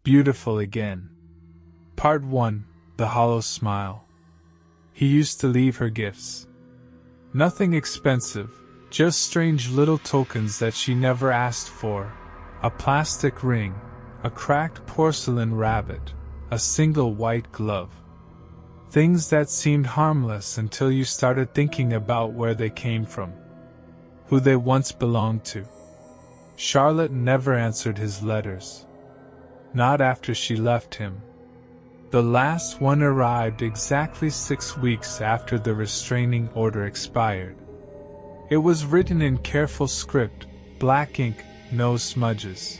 Beautiful again. Part 1. The Hollow Smile. He used to leave her gifts. Nothing expensive, just strange little tokens that she never asked for. A plastic ring, a cracked porcelain rabbit, a single white glove. Things that seemed harmless until you started thinking about where they came from, who they once belonged to. Charlotte never answered his letters. Not after she left him. The last one arrived exactly 6 weeks after the restraining order expired. It was written in careful script, black ink, no smudges.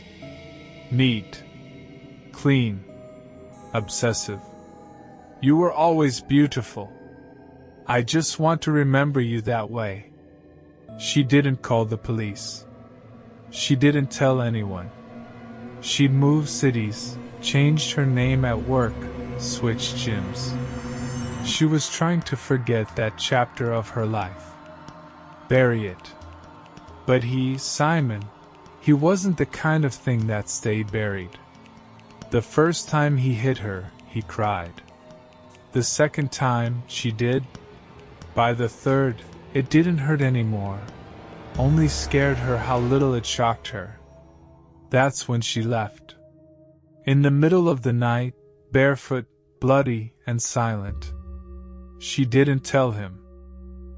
Neat. Clean. Obsessive. You were always beautiful. I just want to remember you that way. She didn't call the police. She didn't tell anyone. She'd moved cities, changed her name at work, switched gyms. She was trying to forget that chapter of her life. Bury it. But Simon, he wasn't the kind of thing that stayed buried. The first time he hit her, he cried. The second time, she did. By the third, it didn't hurt anymore. Only scared her how little it shocked her. That's when she left. In the middle of the night, barefoot, bloody, and silent. She didn't tell him.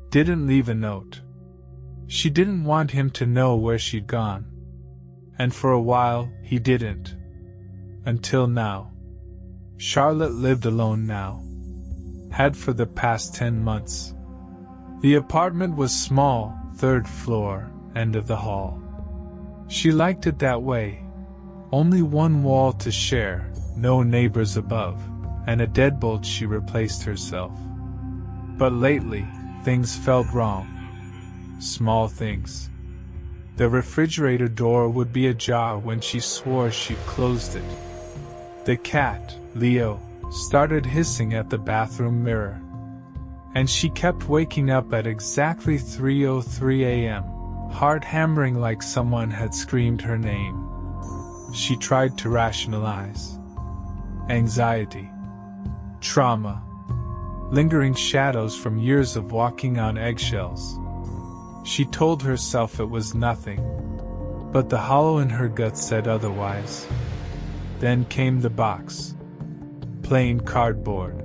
Didn't leave a note. She didn't want him to know where she'd gone. And for a while, he didn't. Until now. Charlotte lived alone now. Had for the past 10 months. The apartment was small, 3rd floor, end of the hall. She liked it that way. Only one wall to share, no neighbors above, and a deadbolt she replaced herself. But lately, things felt wrong. Small things. The refrigerator door would be ajar when she swore she'd closed it. The cat, Leo, started hissing at the bathroom mirror. And she kept waking up at exactly 3:03 a.m., heart hammering like someone had screamed her name. She tried to rationalize. Anxiety. Trauma. Lingering shadows from years of walking on eggshells. She told herself it was nothing. But the hollow in her gut said otherwise. Then came the box. Plain cardboard.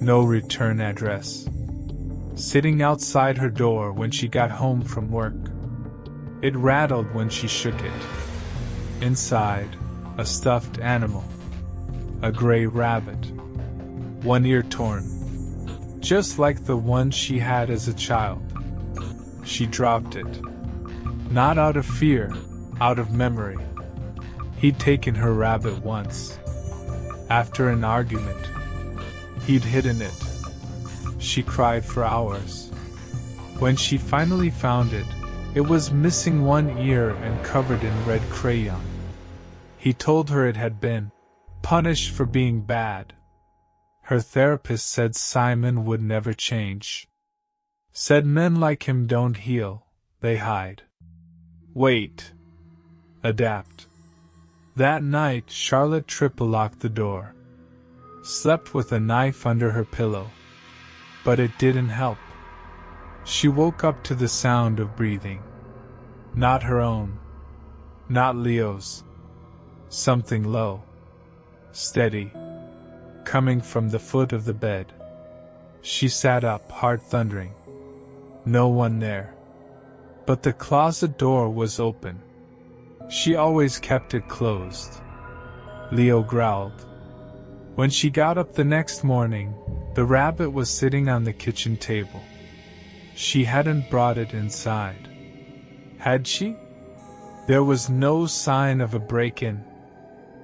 No return address. Sitting outside her door when she got home from work. It rattled when she shook it. Inside, a stuffed animal. A gray rabbit. One ear torn. Just like the one she had as a child. She dropped it. Not out of fear, out of memory. He'd taken her rabbit once. After an argument. He'd hidden it. She cried for hours. When she finally found it, it was missing one ear and covered in red crayon. He told her it had been punished for being bad. Her therapist said Simon would never change. Said men like him don't heal, they hide. Wait. Adapt. That night, Charlotte triple-locked the door. Slept with a knife under her pillow. But it didn't help. She woke up to the sound of breathing. Not her own. Not Leo's. Something low. Steady. Coming from the foot of the bed. She sat up, heart thundering. No one there. But the closet door was open. She always kept it closed. Leo growled. When she got up the next morning, the rabbit was sitting on the kitchen table. She hadn't brought it inside. Had she? There was no sign of a break-in.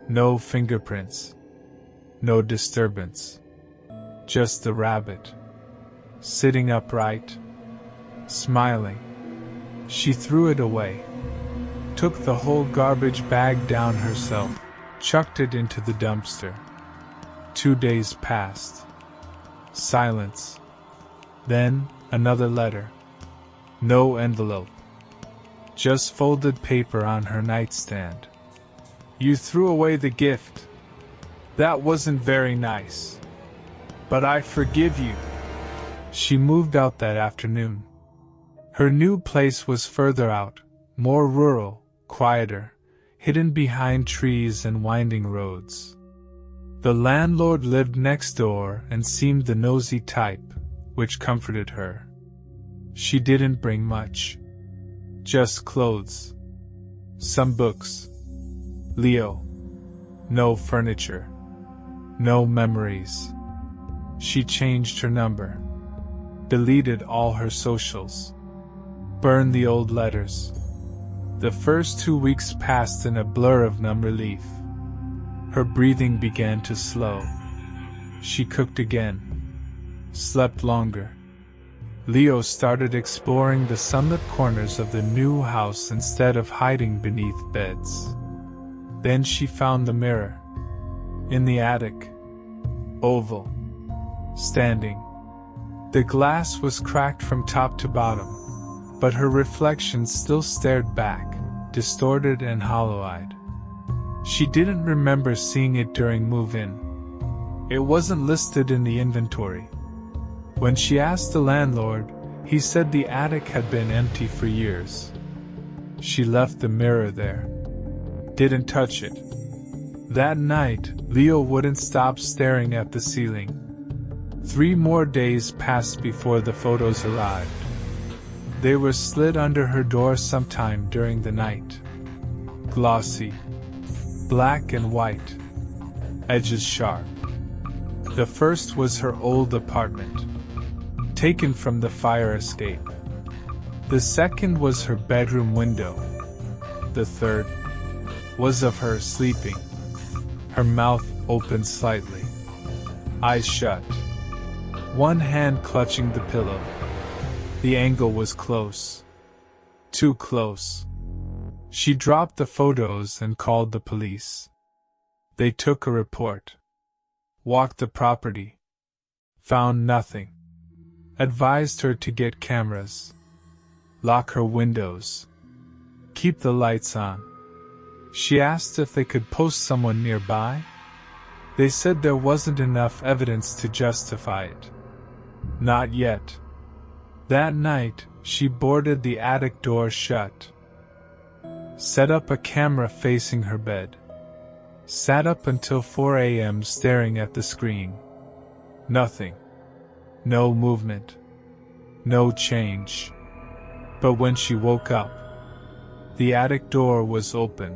No fingerprints. No disturbance. Just the rabbit. Sitting upright. Smiling. She threw it away. Took the whole garbage bag down herself. Chucked it into the dumpster. 2 days passed. Silence. Then, another letter. No envelope. Just folded paper on her nightstand. You threw away the gift. That wasn't very nice. But I forgive you. She moved out that afternoon. Her new place was further out, more rural, quieter, hidden behind trees and winding roads. The landlord lived next door and seemed the nosy type, which comforted her. She didn't bring much. Just clothes. Some books. Leo. No furniture. No memories. She changed her number. Deleted all her socials. Burned the old letters. The first 2 weeks passed in a blur of numb relief. Her breathing began to slow. She cooked again. Slept longer. Leo started exploring the sunlit corners of the new house instead of hiding beneath beds. Then she found the mirror. In the attic. Oval. Standing. The glass was cracked from top to bottom, but her reflection still stared back, distorted and hollow-eyed. She didn't remember seeing it during move-in. It wasn't listed in the inventory. When she asked the landlord, he said the attic had been empty for years. She left the mirror there. Didn't touch it. That night, Leo wouldn't stop staring at the ceiling. 3 more days passed before the photos arrived. They were slid under her door sometime during the night. Glossy. Black and white. Edges sharp. The first was her old apartment, taken from the fire escape. The second was her bedroom window. The third was of her sleeping, her mouth open slightly, eyes shut, one hand clutching the pillow. The angle was close. Too close. She dropped the photos and called the police. They took a report. Walked the property. Found nothing. Advised her to get cameras. Lock her windows. Keep the lights on. She asked if they could post someone nearby. They said there wasn't enough evidence to justify it. Not yet. That night, she boarded the attic door shut. Set up a camera facing her bed. Sat up until 4 a.m. staring at the screen. Nothing. No movement. No change. But when she woke up, the attic door was open.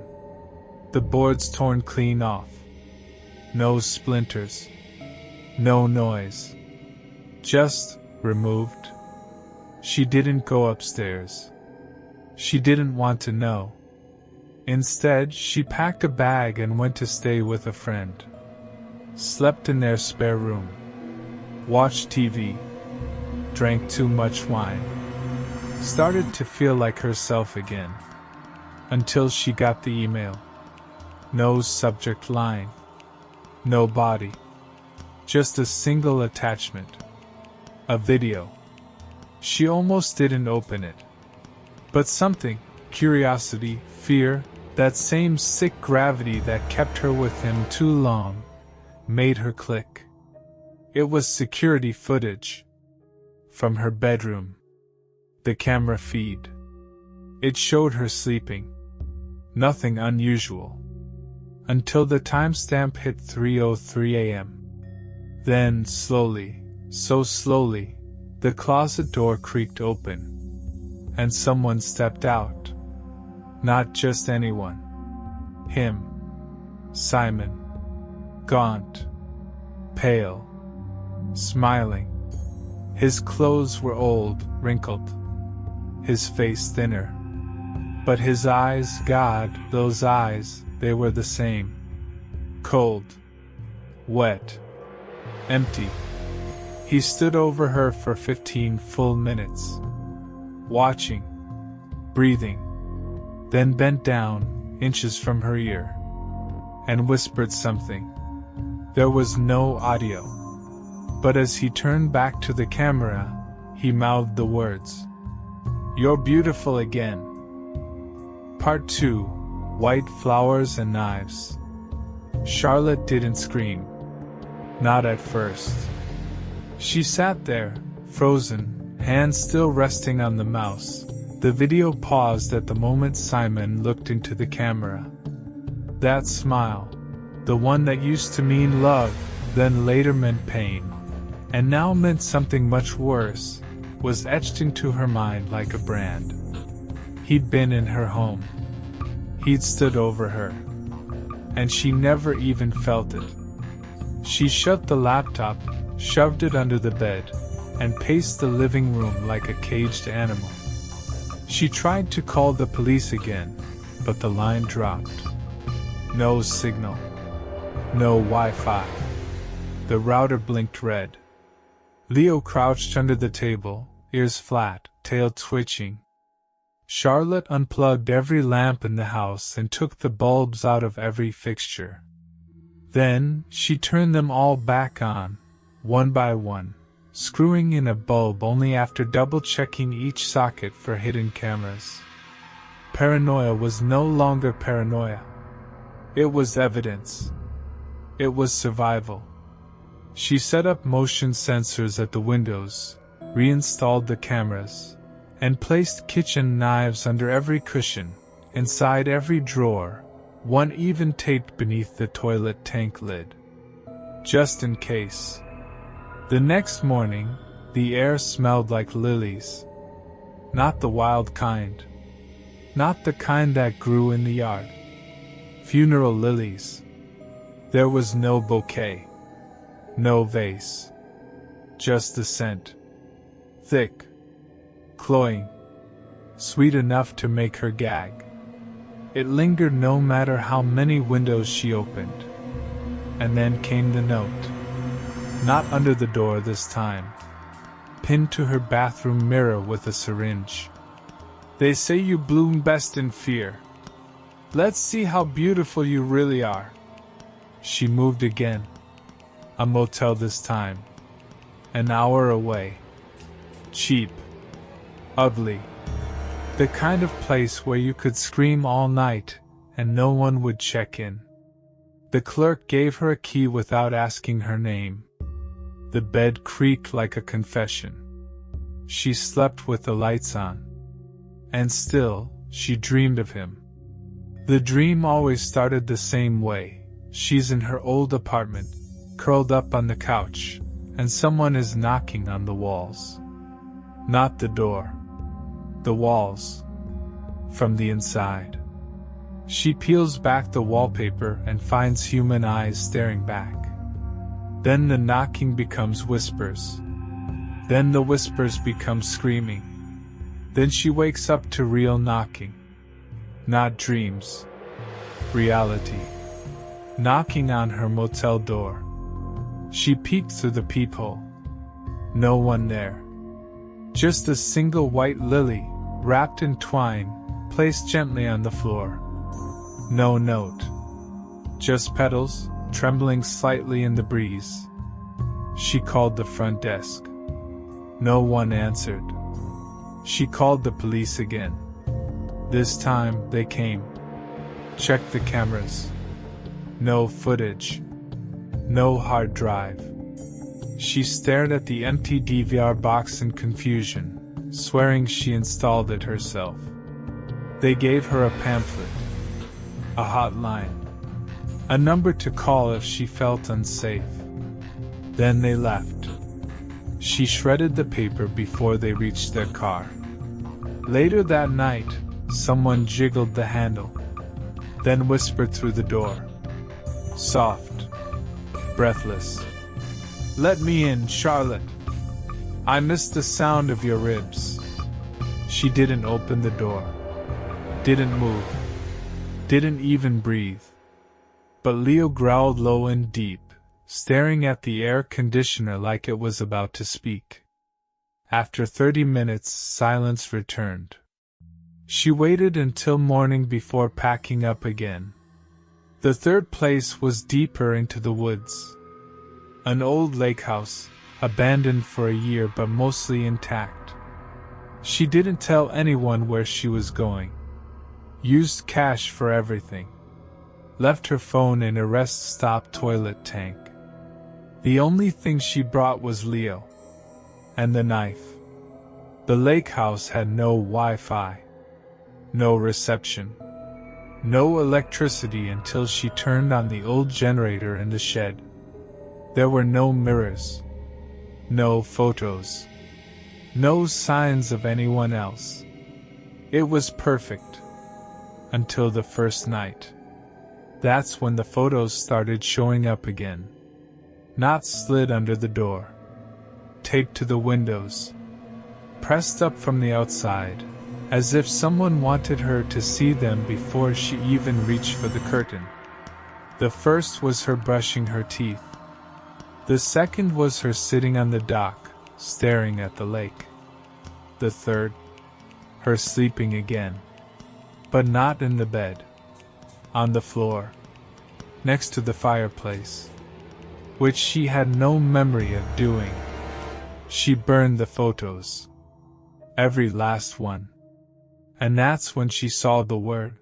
The boards torn clean off. No splinters. No noise. Just removed. She didn't go upstairs. She didn't want to know. Instead, she packed a bag and went to stay with a friend. Slept in their spare room. Watched TV. Drank too much wine. Started to feel like herself again. Until she got the email. No subject line. No body. Just a single attachment. A video. She almost didn't open it. But something, curiosity, fear, that same sick gravity that kept her with him too long, made her click. It was security footage. From her bedroom. The camera feed. It showed her sleeping. Nothing unusual. Until the timestamp hit 3:03 a.m. Then, slowly, so slowly, the closet door creaked open. And someone stepped out. Not just anyone. Him. Simon. Gaunt. Pale. Smiling. His clothes were old, wrinkled. His face thinner. But his eyes, God, those eyes, they were the same. Cold. Wet. Empty. He stood over her for 15 full minutes. Watching. Breathing. Then bent down, inches from her ear. And whispered something. There was no audio. But as he turned back to the camera, he mouthed the words. "You're beautiful again." Part 2. white flowers and knives. Charlotte didn't scream. Not at first. She sat there, frozen, hands still resting on the mouse. The video paused at the moment Simon looked into the camera. That smile, the one that used to mean love, then later meant pain, and now meant something much worse, was etched into her mind like a brand. He'd been in her home. He'd stood over her. And she never even felt it. She shut the laptop, shoved it under the bed, and paced the living room like a caged animal. She tried to call the police again, but the line dropped. No signal. No Wi-Fi. The router blinked red. Leo crouched under the table, ears flat, tail twitching. Charlotte unplugged every lamp in the house and took the bulbs out of every fixture. Then, she turned them all back on, one by one, screwing in a bulb only after double-checking each socket for hidden cameras. Paranoia was no longer paranoia. It was evidence. It was survival. She set up motion sensors at the windows, reinstalled the cameras, and placed kitchen knives under every cushion, inside every drawer, one even taped beneath the toilet tank lid. Just in case. The next morning, the air smelled like lilies. Not the wild kind. Not the kind that grew in the yard. Funeral lilies. There was no bouquet. No vase. Just the scent. Thick. Cloying. Sweet enough to make her gag. It lingered no matter how many windows she opened. And then came the note. Not under the door this time. Pinned to her bathroom mirror with a syringe. They say you bloom best in fear. Let's see how beautiful you really are. She moved again. A motel this time. An hour away. Cheap. Ugly. The kind of place where you could scream all night, and no one would check in. The clerk gave her a key without asking her name. The bed creaked like a confession. She slept with the lights on. And still, she dreamed of him. The dream always started the same way. She's in her old apartment, curled up on the couch, and someone is knocking on the walls. Not the door. The walls. From the inside. She peels back the wallpaper and finds human eyes staring back. Then the knocking becomes whispers. Then the whispers become screaming. Then she wakes up to real knocking. Not dreams. Reality. Knocking on her motel door. She peeked through the peephole. No one there. Just a single white lily, wrapped in twine, placed gently on the floor. No note. Just petals, trembling slightly in the breeze. She called the front desk. No one answered. She called the police again. This time, they came. Checked the cameras. No footage. No hard drive. She stared at the empty DVR box in confusion, swearing she installed it herself. They gave her a pamphlet. A hotline. A number to call if she felt unsafe. Then they left. She shredded the paper before they reached their car. Later that night, someone jiggled the handle, then whispered through the door. Soft. Breathless. Let me in, Charlotte. I missed the sound of your ribs. She didn't open the door. Didn't move. Didn't even breathe. But Leo growled low and deep, staring at the air conditioner like it was about to speak. After 30 minutes, silence returned. She waited until morning before packing up again. The third place was deeper into the woods. An old lake house, abandoned for a year but mostly intact. She didn't tell anyone where she was going. Used cash for everything. Left her phone in a rest-stop toilet tank. The only thing she brought was Leo. And the knife. The lake house had no Wi-Fi. No reception. No electricity until she turned on the old generator in the shed. There were no mirrors. No photos. No signs of anyone else. It was perfect. Until the first night. That's when the photos started showing up again. Not slid under the door. Taped to the windows. Pressed up from the outside, as if someone wanted her to see them before she even reached for the curtain. The first was her brushing her teeth. The second was her sitting on the dock, staring at the lake. The third, her sleeping again. But not in the bed. On the floor. Next to the fireplace. Which she had no memory of doing. She burned the photos. Every last one. And that's when she saw the word.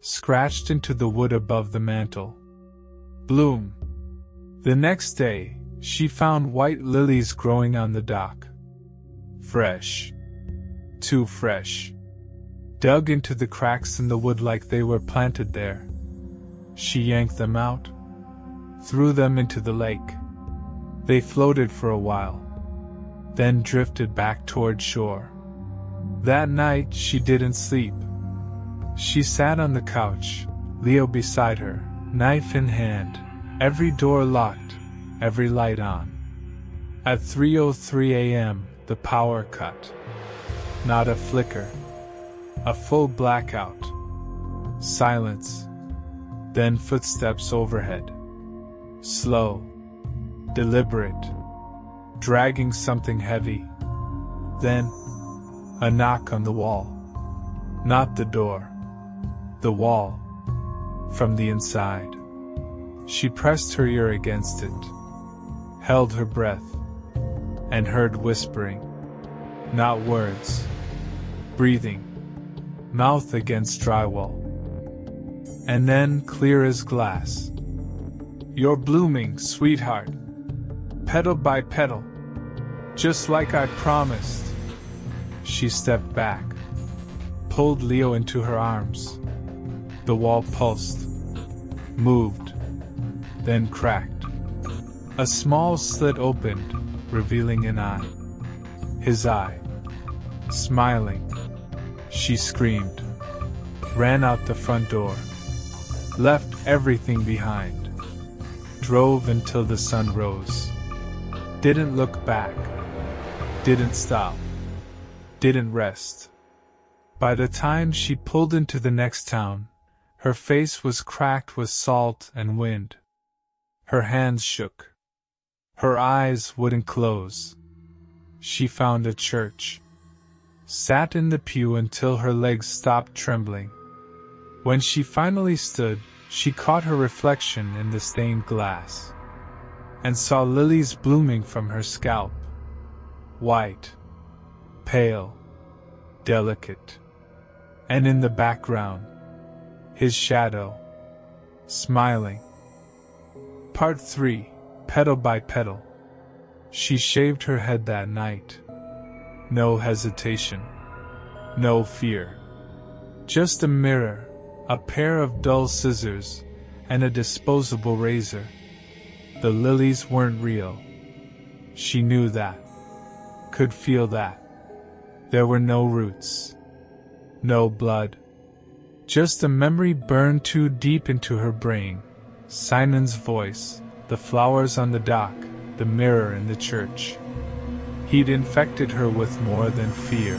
Scratched into the wood above the mantel. Bloom. The next day, she found white lilies growing on the dock. Fresh. Too fresh. Dug into the cracks in the wood like they were planted there. She yanked them out. Threw them into the lake. They floated for a while. Then drifted back toward shore. That night she didn't sleep. She sat on the couch, Leo beside her, knife in hand, every door locked, every light on. At 3:03 a.m., the power cut. Not a flicker. A full blackout. Silence. Then footsteps overhead. Slow. Deliberate. Dragging something heavy. Then, a knock on the wall. Not the door. The wall. From the inside. She pressed her ear against it. Held her breath. And heard whispering. Not words. Breathing. Mouth against drywall. And then, clear as glass. You're blooming, sweetheart. Petal by petal. Just like I promised. She stepped back. Pulled Leo into her arms. The wall pulsed. Moved. Then cracked. A small slit opened, revealing an eye. His eye. Smiling. She screamed. Ran out the front door. Left everything behind. Drove until the sun rose. Didn't look back. Didn't stop. Didn't rest. By the time she pulled into the next town, her face was cracked with salt and wind. Her hands shook. Her eyes wouldn't close. She found a church. Sat in the pew until her legs stopped trembling. When she finally stood, she caught her reflection in the stained glass. And saw lilies blooming from her scalp. White. Pale. Delicate. And in the background, his shadow. Smiling. Part 3. Petal by petal. She shaved her head that night. No hesitation. No fear. Just a mirror, a pair of dull scissors, and a disposable razor. The lilies weren't real. She knew that. Could feel that. There were no roots. No blood. Just a memory burned too deep into her brain. Sinan's voice, the flowers on the dock, the mirror in the church. He'd infected her with more than fear.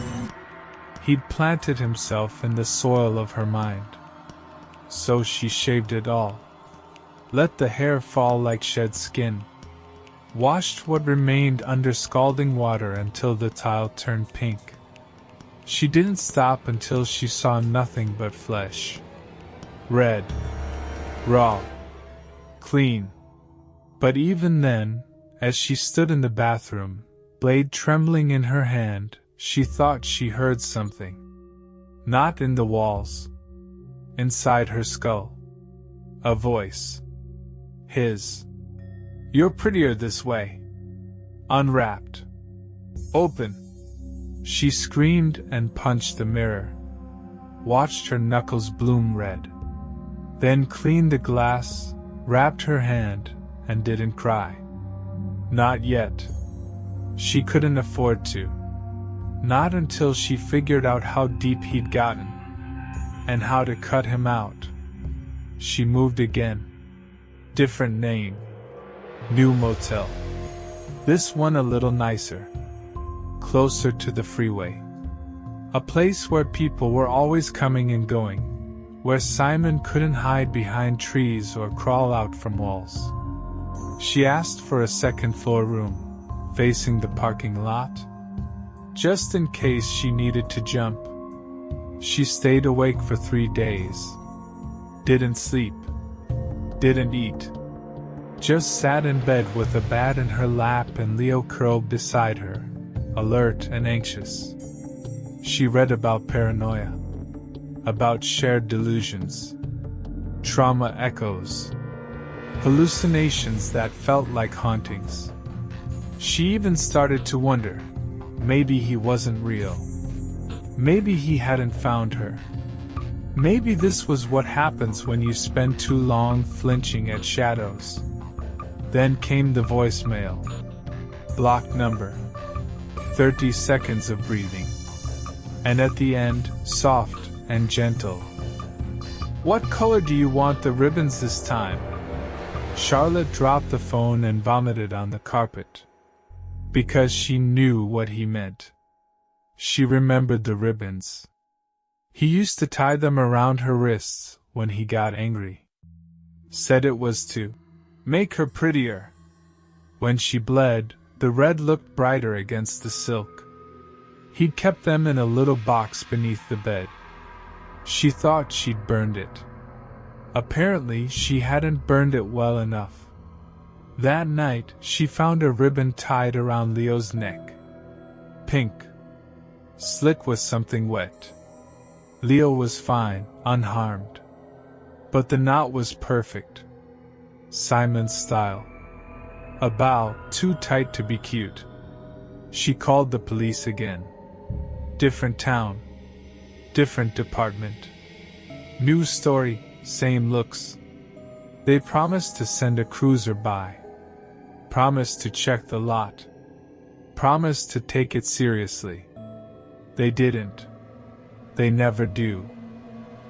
He'd planted himself in the soil of her mind. So she shaved it all. Let the hair fall like shed skin. Washed what remained under scalding water until the tile turned pink. She didn't stop until she saw nothing but flesh. Red. Raw. Clean. But even then, as she stood in the bathroom, blade trembling in her hand, she thought she heard something. Not in the walls. inside her skull. A voice. His. "You're prettier this way." Unwrapped. "Open." She screamed and punched the mirror. Watched her knuckles bloom red. Then cleaned the glass, wrapped her hand, and didn't cry. Not yet. She couldn't afford to. Not until she figured out how deep he'd gotten, and how to cut him out. She moved again. Different name. New motel. This one a little nicer. Closer to the freeway. A place where people were always coming and going, where Simon couldn't hide behind trees or crawl out from walls. She asked for a second-floor room, facing the parking lot, just in case she needed to jump. She stayed awake for 3 days. Didn't sleep. Didn't eat. Just sat in bed with a bat in her lap and Leo curled beside her, alert and anxious. She read about paranoia, about shared delusions, trauma echoes, hallucinations that felt like hauntings. She even started to wonder, maybe he wasn't real. Maybe he hadn't found her. Maybe this was what happens when you spend too long flinching at shadows. Then came the voicemail. Blocked number. 30 seconds of breathing. And at the end, soft and gentle. "What color do you want the ribbons this time?" Charlotte dropped the phone and vomited on the carpet. Because she knew what he meant. She remembered the ribbons. He used to tie them around her wrists when he got angry. Said it was to make her prettier. When she bled, the red looked brighter against the silk. He'd kept them in a little box beneath the bed. She thought she'd burned it. Apparently, she hadn't burned it well enough. That night, she found a ribbon tied around Leo's neck. Pink. Slick with something wet. Leo was fine, unharmed. But the knot was perfect. Simon's style. A bow, too tight to be cute. She called the police again. Different town. Different department. New story, same looks. They promised to send a cruiser by. Promised to check the lot. Promised to take it seriously. They didn't. They never do.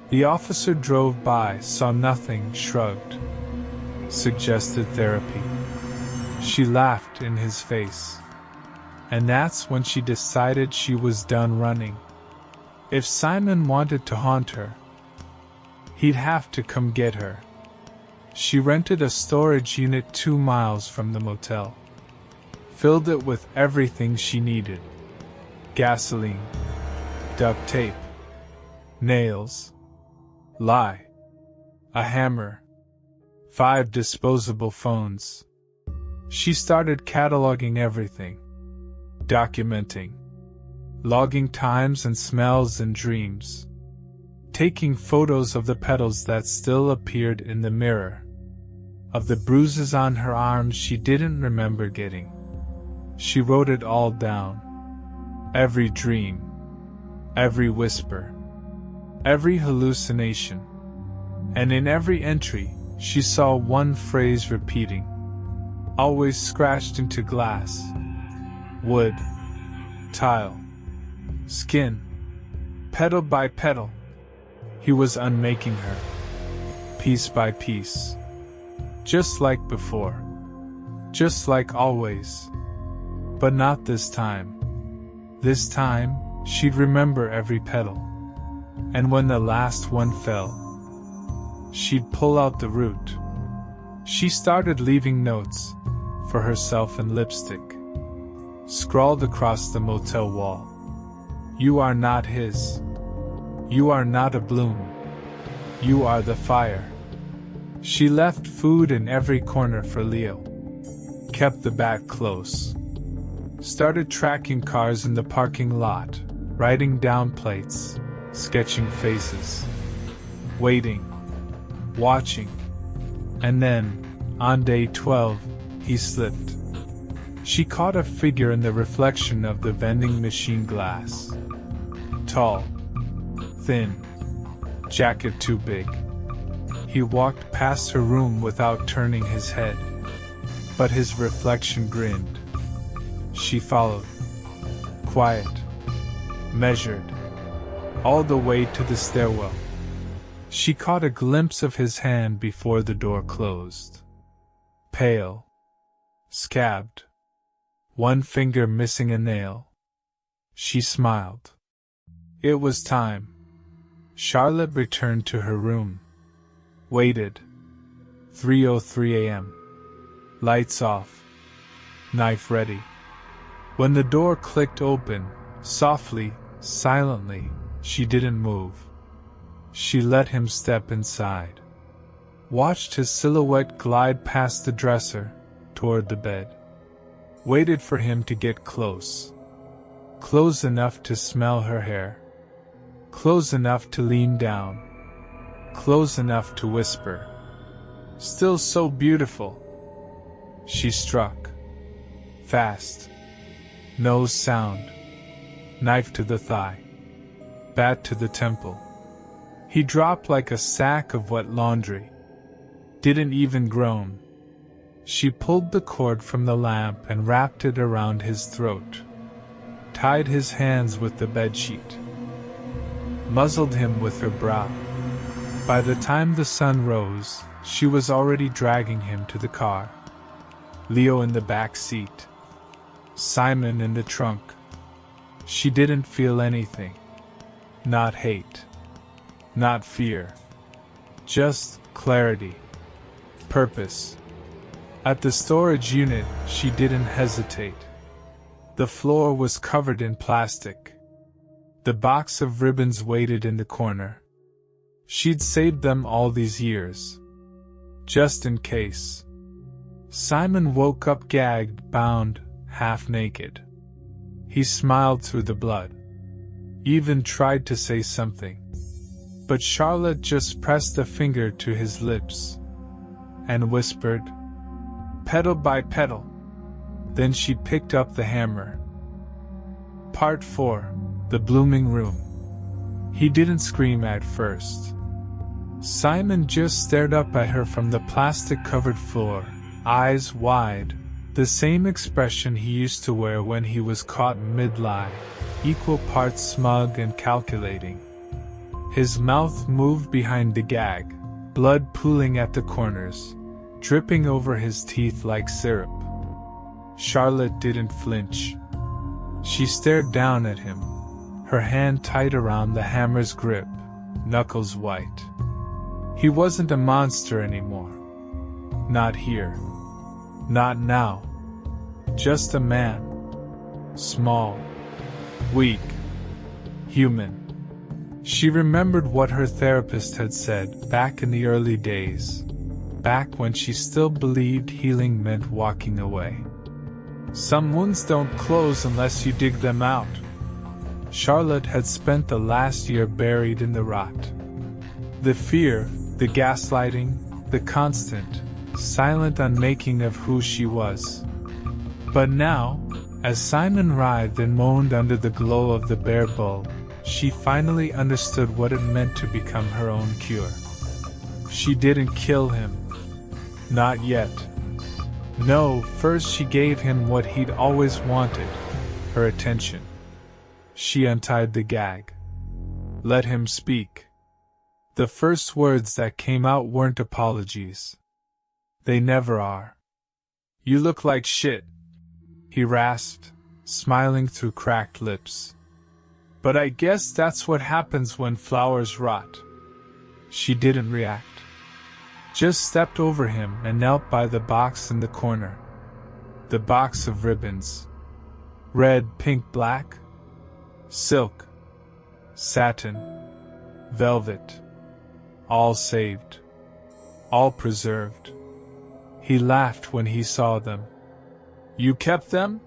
The officer drove by, saw nothing, shrugged. Suggested therapy. She laughed in his face. And that's when she decided she was done running. If Simon wanted to haunt her, he'd have to come get her. She rented a storage unit 2 miles from the motel. Filled it with everything she needed. Gasoline. Duct tape. Nails. Lye. A hammer. 5 disposable phones. She started cataloging everything. Documenting. Logging times and smells and dreams. Taking photos of the petals that still appeared in the mirror. Of the bruises on her arms she didn't remember getting. She wrote it all down. Every dream. Every whisper. Every hallucination. And in every entry, she saw one phrase repeating. Always scratched into glass. Wood. Tile. Skin. Petal by petal. He was unmaking her. Piece by piece. Just like before. Just like always. But not this time. This time, she'd remember every petal. And when the last one fell, she'd pull out the root. She started leaving notes, for herself in lipstick. Scrawled across the motel wall. You are not his. You are not a bloom. You are the fire. She left food in every corner for Leo. Kept the bat close. Started tracking cars in the parking lot, writing down plates, sketching faces. waiting, watching. And then, on day 12, he slipped. She caught a figure in the reflection of the vending machine glass. Tall, thin, jacket too big. He walked past her room without turning his head, but his reflection grinned. She followed, quiet, measured, all the way to the stairwell. She caught a glimpse of his hand before the door closed. Pale, scabbed, one finger missing a nail. She smiled. It was time. Charlotte returned to her room. Waited. 3:03 a.m. Lights off. Knife ready. When the door clicked open, softly, silently, she didn't move. She let him step inside. Watched his silhouette glide past the dresser, toward the bed. Waited for him to get close. Close enough to smell her hair. Close enough to lean down. Close enough to whisper. Still so beautiful. She struck. Fast. No sound. Knife to the thigh. Bat to the temple. He dropped like a sack of wet laundry. Didn't even groan. She pulled the cord from the lamp and wrapped it around his throat. Tied his hands with the bedsheet. Muzzled him with her brow. By the time the sun rose, she was already dragging him to the car. Leo in the back seat. Simon in the trunk. She didn't feel anything. Not hate. Not fear. Just clarity. Purpose. At the storage unit, she didn't hesitate. The floor was covered in plastic. The box of ribbons waited in the corner. She'd saved them all these years. Just in case. Simon woke up gagged, bound, half naked. He smiled through the blood. Even tried to say something. But Charlotte just pressed a finger to his lips. And whispered, "Petal by petal." Then she picked up the hammer. Part 4. The Blooming Room. He didn't scream at first. Simon just stared up at her from the plastic-covered floor, eyes wide, the same expression he used to wear when he was caught mid-lie, equal parts smug and calculating. His mouth moved behind the gag, blood pooling at the corners, dripping over his teeth like syrup. Charlotte didn't flinch. She stared down at him, her hand tight around the hammer's grip, knuckles white. He wasn't a monster anymore. Not here. Not now. Just a man. Small. Weak. Human. She remembered what her therapist had said back in the early days, back when she still believed healing meant walking away. Some wounds don't close unless you dig them out. Charlotte had spent the last year buried in the rot. The fear, the gaslighting, the constant, silent unmaking of who she was. But now, as Simon writhed and moaned under the glow of the bare bulb, she finally understood what it meant to become her own cure. She didn't kill him. Not yet. No, first she gave him what he'd always wanted, her attention. She untied the gag. Let him speak. The first words that came out weren't apologies. They never are. "You look like shit," he rasped, smiling through cracked lips. "But I guess that's what happens when flowers rot." She didn't react. Just stepped over him and knelt by the box in the corner. The box of ribbons. Red, pink, black. Silk. Satin. Velvet. All saved. All preserved. He laughed when he saw them. "You kept them?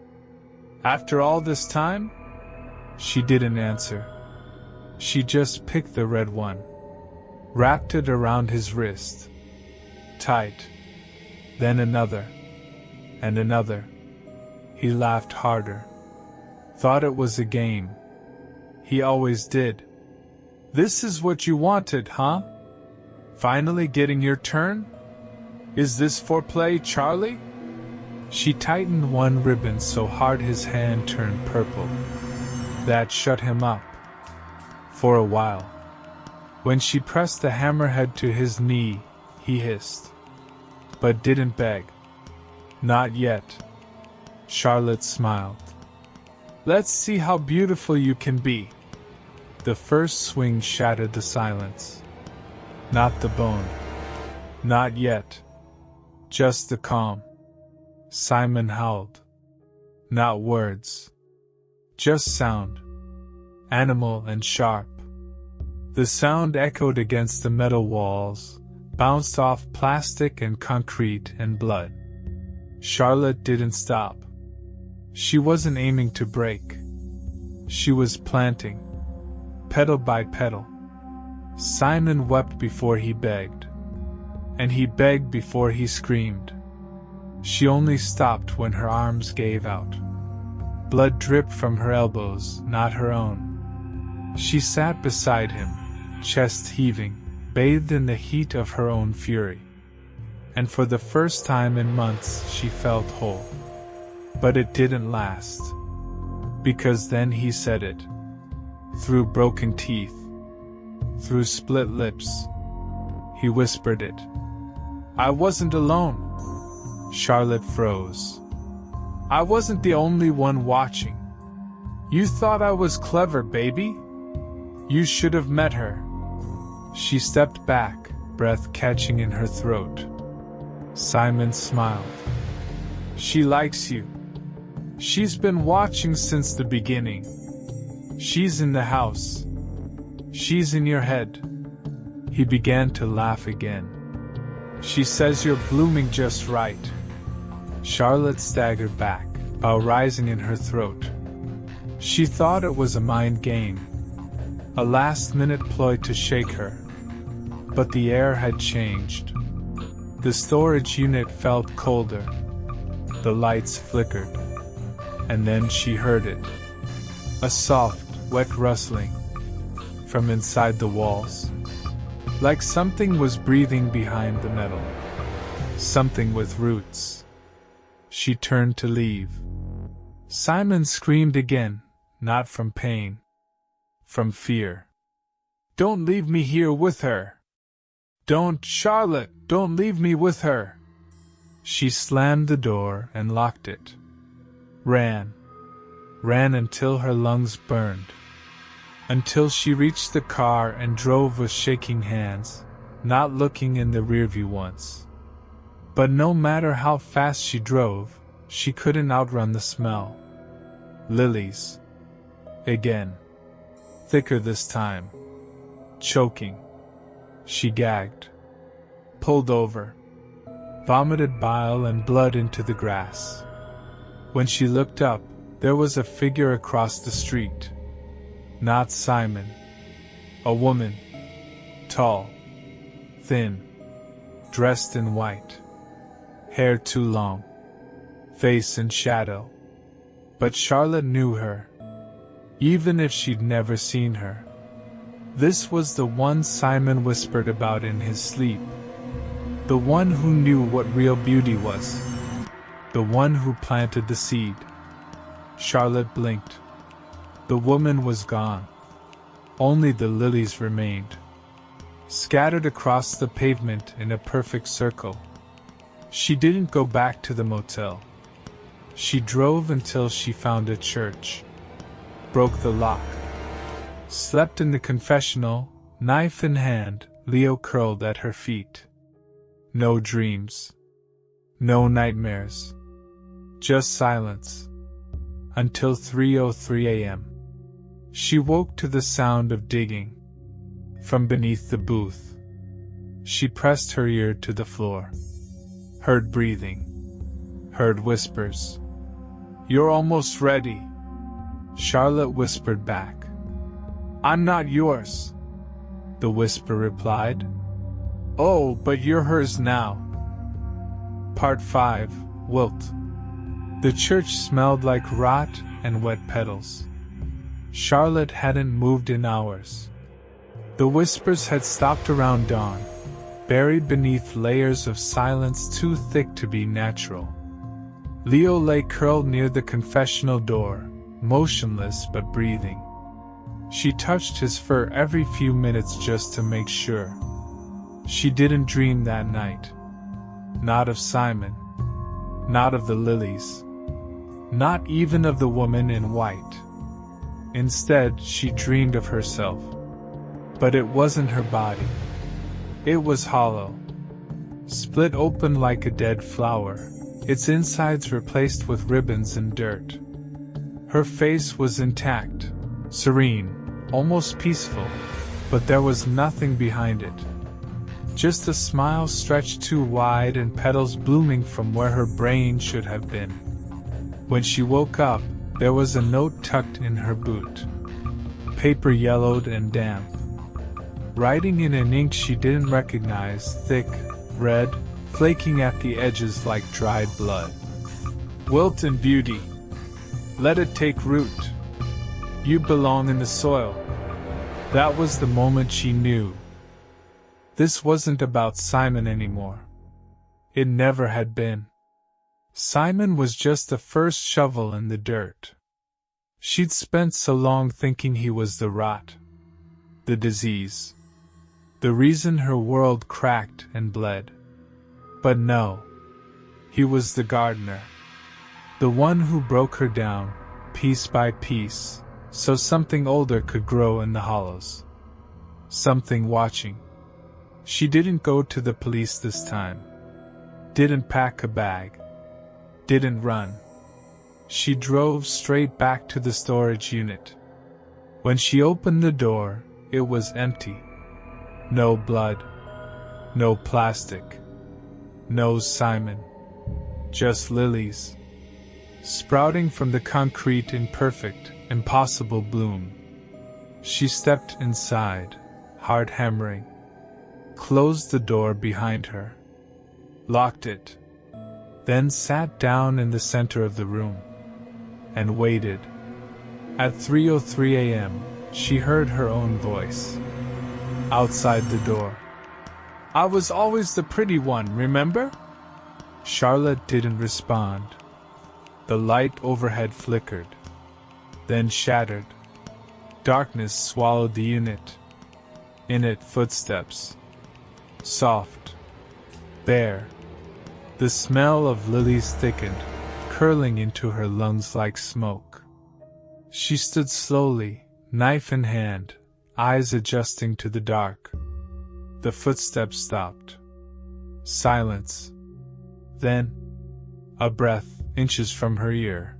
After all this time?" She didn't answer. She just picked the red one. wrapped it around his wrist. Tight. Then another. And another. He laughed harder. Thought it was a game. He always did. This is what you wanted, huh? Finally getting your turn? Is this foreplay, Charlie? She tightened one ribbon so hard his hand turned purple. That shut him up. For a while. When she pressed the hammerhead to his knee, he hissed. But didn't beg. Not yet. Charlotte smiled. Let's see how beautiful you can be. The first swing shattered the silence. Not the bone. Not yet. Just the calm. Simon howled. Not words. Just sound. Animal and sharp. The sound echoed against the metal walls, bounced off plastic and concrete and blood. Charlotte didn't stop. She wasn't aiming to break. She was planting. Petal by petal. Simon wept before he begged. And he begged before he screamed. She only stopped when her arms gave out. Blood dripped from her elbows, not her own. She sat beside him, chest heaving, bathed in the heat of her own fury. And for the first time in months she felt whole. But it didn't last. Because then he said it. Through broken teeth. Through split lips. He whispered it. I wasn't alone. Charlotte froze. I wasn't the only one watching. You thought I was clever, baby? You should have met her. She stepped back, breath catching in her throat. Simon smiled. She likes you. She's been watching since the beginning. She's in the house. She's in your head. He began to laugh again. She says you're blooming just right. Charlotte staggered back, bow rising in her throat. She thought it was a mind game, a last-minute ploy to shake her. But the air had changed. The storage unit felt colder. The lights flickered. And then she heard it. A soft, wet rustling from inside the walls. Like something was breathing behind the metal. Something with roots. She turned to leave. Simon screamed again, not from pain. From fear. Don't leave me here with her. Don't, Charlotte, don't leave me with her. She slammed the door and locked it. Ran until her lungs burned. Until she reached the car and drove with shaking hands, not looking in the rearview once. But no matter how fast she drove, she couldn't outrun the smell. Lilies. Again. Thicker this time. Choking. She gagged. Pulled over. Vomited bile and blood into the grass. When she looked up, there was a figure across the street. Not Simon. A woman. Tall. Thin. Dressed in white. Hair too long. Face in shadow. But Charlotte knew her. Even if she'd never seen her. This was the one Simon whispered about in his sleep. The one who knew what real beauty was. The one who planted the seed. Charlotte blinked. The woman was gone. Only the lilies remained. Scattered across the pavement in a perfect circle. She didn't go back to the motel. She drove until she found a church. Broke the lock. Slept in the confessional, knife in hand, Leo curled at her feet. No dreams. No nightmares. Just silence. Until 3:03 a.m. She woke to the sound of digging. From beneath the booth. She pressed her ear to the floor. Heard breathing. Heard whispers. You're almost ready. Charlotte whispered back. I'm not yours. the whisper replied. Oh, but you're hers now. Part 5, Wilt. The church smelled like rot and wet petals. Charlotte hadn't moved in hours. The whispers had stopped around dawn, buried beneath layers of silence too thick to be natural. Leo lay curled near the confessional door, motionless but breathing. She touched his fur every few minutes just to make sure. She didn't dream that night. Not of Simon. Not of the lilies. Not even of the woman in white. Instead, she dreamed of herself. But it wasn't her body. It was hollow. Split open like a dead flower, its insides replaced with ribbons and dirt. Her face was intact, serene, almost peaceful, but there was nothing behind it. Just a smile stretched too wide and petals blooming from where her brain should have been. When she woke up, there was a note tucked in her boot. Paper yellowed and damp. Writing in an ink she didn't recognize, thick, red, flaking at the edges like dried blood. Wilt and beauty. Let it take root. You belong in the soil. That was the moment she knew. This wasn't about Simon anymore. It never had been. Simon was just the first shovel in the dirt. She'd spent so long thinking he was the rot, the disease, the reason her world cracked and bled. But no, he was the gardener, the one who broke her down, piece by piece, so something older could grow in the hollows. Something watching. She didn't go to the police this time. Didn't pack a bag. Didn't run. She drove straight back to the storage unit. When she opened the door, it was empty. No blood. No plastic. No Simon. Just lilies. Sprouting from the concrete in perfect, impossible bloom. She stepped inside, heart hammering. Closed the door behind her. Locked it. Then sat down in the center of the room. And waited. At 3:03 a.m., she heard her own voice. Outside the door. I was always the pretty one, remember? Charlotte didn't respond. The light overhead flickered. Then shattered. Darkness swallowed the unit. In it, footsteps. Soft. Bare. The smell of lilies thickened, curling into her lungs like smoke. She stood slowly, knife in hand, eyes adjusting to the dark. The footsteps stopped. Silence. Then, a breath, inches from her ear.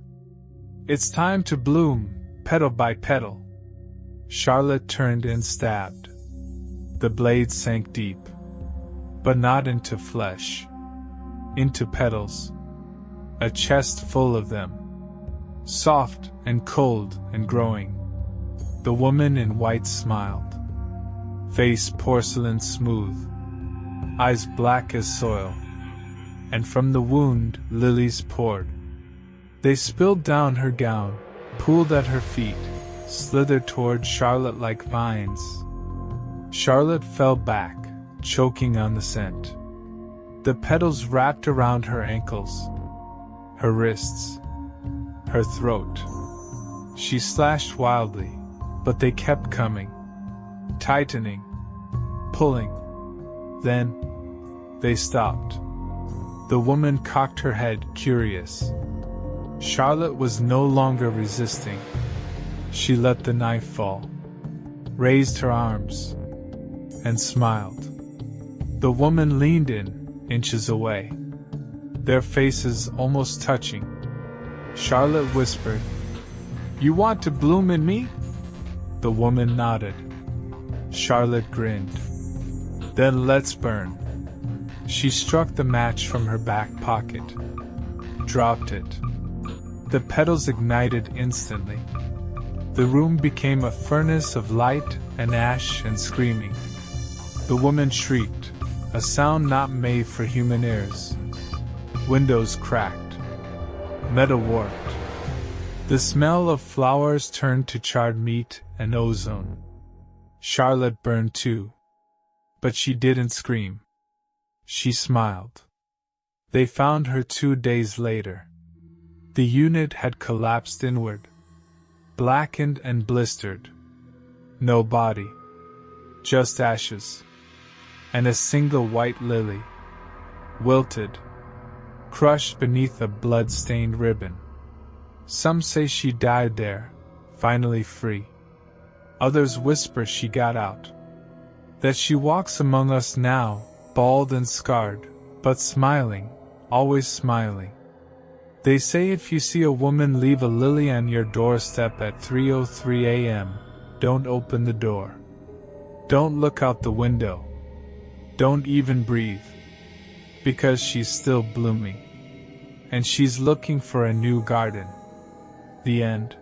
It's time to bloom, petal by petal. Charlotte turned and stabbed. The blade sank deep, but not into flesh. Into petals. A chest full of them. Soft and cold and growing. The woman in white smiled. Face porcelain smooth. Eyes black as soil. And from the wound, lilies poured. They spilled down her gown, pooled at her feet, slithered toward Charlotte like vines. Charlotte fell back, choking on the scent. The petals wrapped around her ankles, her wrists, her throat. She slashed wildly, but they kept coming, tightening, pulling. Then, they stopped. The woman cocked her head, curious. Charlotte was no longer resisting. She let the knife fall, raised her arms, and smiled. The woman leaned in, inches away, their faces almost touching. Charlotte whispered, "You want to bloom in me?" The woman nodded. Charlotte grinned. "Then let's burn." She struck the match from her back pocket, dropped it. The petals ignited instantly. The room became a furnace of light and ash and screaming. The woman shrieked, a sound not made for human ears. Windows cracked. Metal warped. The smell of flowers turned to charred meat and ozone. Charlotte burned too. But she didn't scream. She smiled. They found her 2 days later. The unit had collapsed inward, blackened and blistered. No body. Just ashes. And a single white lily. Wilted. Crushed beneath a blood-stained ribbon. Some say she died there, finally free. Others whisper she got out. That she walks among us now, bald and scarred, but smiling, always smiling. They say if you see a woman leave a lily on your doorstep at 3:03 a.m., don't open the door. Don't look out the window. Don't even breathe. Because she's still blooming. And she's looking for a new garden. The end.